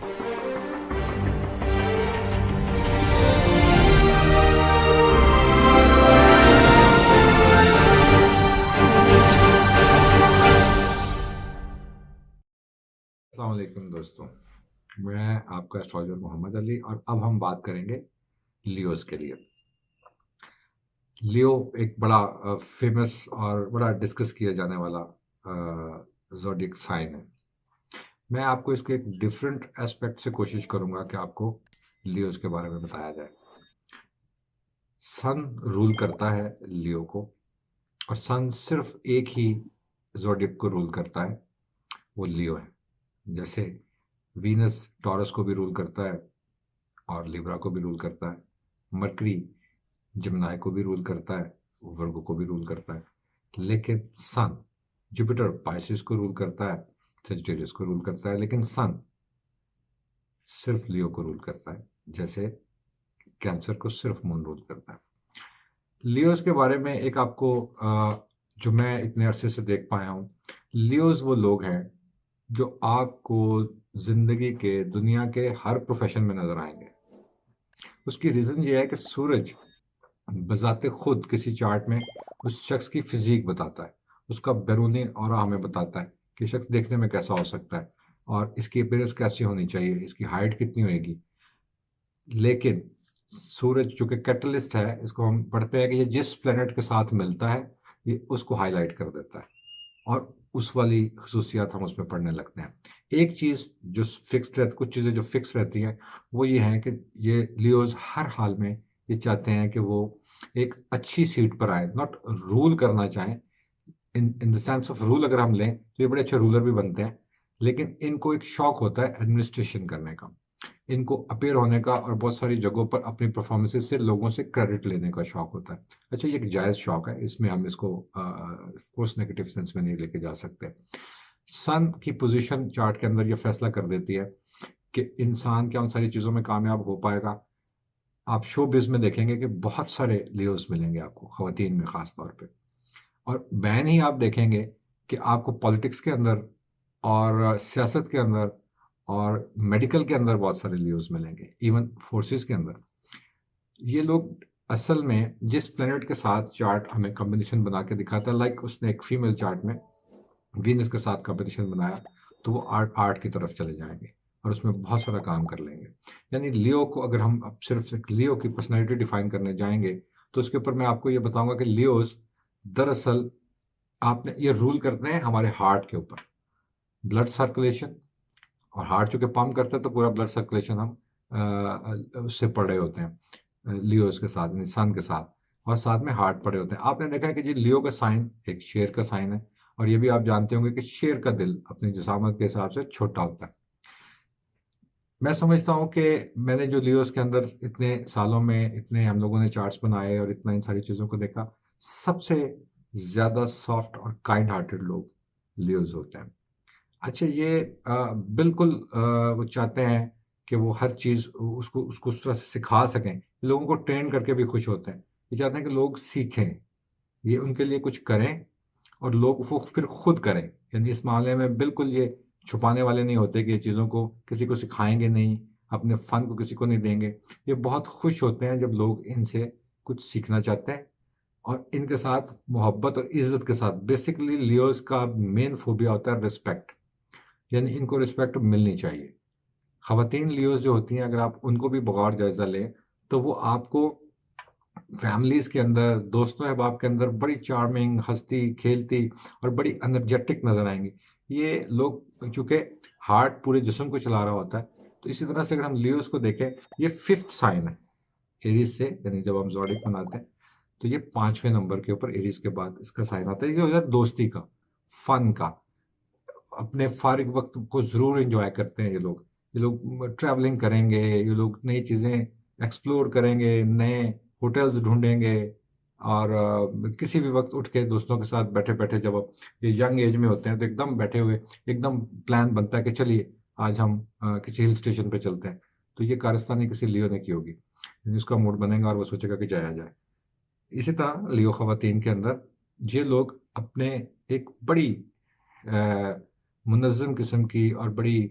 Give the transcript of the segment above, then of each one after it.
अस्सलाम वालेकुम दोस्तों, मैं आपका एस्ट्रोलॉजर मोहम्मद अली और अब हम बात करेंगे लियोज के लिए। लियो एक बड़ा फेमस और बड़ा डिस्कस किया जाने वाला ज़ोडिएक साइन है। मैं आपको इसके एक डिफरेंट एस्पेक्ट से कोशिश करूंगा कि आपको लियोज के बारे में बताया जाए। सन रूल करता है लियो को, और सन सिर्फ एक ही ज़ोडिएक को रूल करता है, वो लियो है। जैसे वीनस टॉरस को भी रूल करता है और लिब्रा को भी रूल करता है, मरकरी जिम्नाई को भी रूल करता है, वर्गो को भी रूल करता है, लेकिन सन जुपिटर पाइसिस को रूल करता है, सेजिटेरियस को रूल करता है, लेकिन सन सिर्फ लियो को रूल करता है, जैसे कैंसर को सिर्फ मून रूल करता है। लियोज के बारे में एक आपको जो मैं इतने अरसे से देख पाया हूँ, लियोज वो लोग हैं जो आपको जिंदगी के दुनिया के हर प्रोफेशन में नजर आएंगे। उसकी रीजन ये है कि सूरज बजाते खुद किसी चार्ट में उस शख्स की फिजिक बताता है, उसका बैरूनी ऑरा हमें बताता है कि शख्स देखने में कैसा हो सकता है और इसकी अपीयरेंस कैसी होनी चाहिए, इसकी हाइट कितनी होगी। लेकिन सूरज जो कि कैटलिस्ट है, इसको हम पढ़ते हैं कि ये जिस प्लेनेट के साथ मिलता है ये उसको हाईलाइट कर देता है और उस वाली खसूसियात हम उसमें पढ़ने लगते हैं। एक चीज़ जो फिक्स्ड रहती, कुछ चीज़ें जो फिक्स रहती हैं, वो ये हैं कि ये लियोज हर हाल में ये चाहते हैं कि वो एक अच्छी सीट पर आए, नॉट रूल करना चाहें। In the sense of rule अगर हम लें तो ये बड़े अच्छे रूलर भी बनते हैं, लेकिन इनको एक शौक होता है एडमिनिस्ट्रेशन करने का, इनको अपेयर होने का और बहुत सारी जगहों पर अपनी परफॉर्मेंसेस से लोगों से क्रेडिट लेने का शौक होता है। अच्छा, ये एक जायज़ शौक है, इसमें हम इसको कोर्स नेगेटिव सेंस में नहीं लेके जा सकते। सन की पोजीशन चार्ट के अंदर ये फैसला कर देती है कि इंसान क्या उन सारी चीज़ों में कामयाब हो पाएगा। आप शो बिज में देखेंगे कि बहुत सारे लियोस मिलेंगे आपको, खवातीन में ख़ास तौर पे, और बैन ही आप देखेंगे कि आपको पॉलिटिक्स के अंदर और सियासत के अंदर और मेडिकल के अंदर बहुत सारे लियोस मिलेंगे, इवन फोर्सेस के अंदर। ये लोग असल में जिस प्लेनेट के साथ चार्ट हमें कॉम्बिनेशन बना के दिखाता है, लाइक उसने एक फीमेल चार्ट में वीनस के साथ कॉम्बिनेशन बनाया, तो वो आर्ट की तरफ चले जाएंगे और उसमें बहुत सारा काम कर लेंगे। यानी लियो को अगर हम अब सिर्फ लियो की पर्सनैलिटी डिफाइन करने जाएंगे तो उसके ऊपर मैं आपको ये बताऊंगा कि लियोस दरअसल आपने ये रूल करते हैं हमारे हार्ट के ऊपर, ब्लड सर्कुलेशन, और हार्ट चूंकि पंप करता है तो पूरा ब्लड सर्कुलेशन हम उससे पड़े होते हैं लियोस के साथ, यानी सन के साथ, और साथ में हार्ट पड़े होते हैं। आपने देखा है कि जी लियो का साइन एक शेर का साइन है, और ये भी आप जानते होंगे कि शेर का दिल अपनी जिसामत के हिसाब से छोटा होता है। मैं समझता हूँ कि मैंने जो लियोस के अंदर इतने सालों में इतने हम लोगों ने चार्ट्स बनाए और इतना इन सारी चीज़ों को देखा, सबसे ज़्यादा सॉफ्ट और काइंड हार्टेड लोग लियोस होते हैं। अच्छा, ये बिल्कुल वो चाहते हैं कि वो हर चीज़ उसको उसको उस तरह से सिखा सकें, लोगों को ट्रेन करके भी खुश होते हैं। ये चाहते हैं कि लोग सीखें, ये उनके लिए कुछ करें और लोग वो फिर खुद करें। यानी इस मामले में बिल्कुल ये छुपाने वाले नहीं होते कि ये चीज़ों को किसी को सिखाएंगे नहीं, अपने फ़न को किसी को नहीं देंगे। ये बहुत खुश होते हैं जब लोग इनसे कुछ सीखना चाहते हैं और इनके साथ मोहब्बत और इज़्ज़त के साथ। बेसिकली लियोज़ का मेन फ़ोबिया होता है रिस्पेक्ट, यानी इनको रिस्पेक्ट मिलनी चाहिए। ख़वातीन लियोज़ जो होती हैं, अगर आप उनको भी बगौर जायज़ा लें तो वो आपको फैमिलीज़ के अंदर, दोस्तों अहबाब के अंदर बड़ी चार्मिंग, हँसती खेलती और बड़ी एनर्जेटिक नज़र आएंगी। ये लोग चूँकि हार्ट पूरे जिस्म को चला रहा होता है, तो इसी तरह से अगर हम लियोज़ को देखें, ये फिफ्थ साइन है एरीज़ से, यानी जब हम ज़ोडिएक बनाते हैं तो ये 5वें नंबर के ऊपर एरीज़ के बाद इसका साइन आता है। ये हो जाता है दोस्ती का, फन का, अपने फारिग वक्त को ज़रूर एंजॉय करते हैं ये लोग। ये लोग ट्रैवलिंग करेंगे, ये लोग नई चीज़ें एक्सप्लोर करेंगे, नए होटल्स ढूंढेंगे, और किसी भी वक्त उठ के दोस्तों के साथ बैठे बैठे, जब आप ये यंग एज में होते हैं तो एकदम बैठे हुए एकदम प्लान बनता है कि चलिए आज हम किसी हिल स्टेशन पे चलते हैं। तो ये कारस्तानी किसी लियो ने की होगी, यानी उसका मूड बनेगा और वो सोचेगा कि जाया जाए। इसी तरह लियो ख़वातीन के अंदर ये लोग अपने एक बड़ी मुनज़्ज़म किस्म की और बड़ी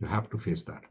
you have to face that.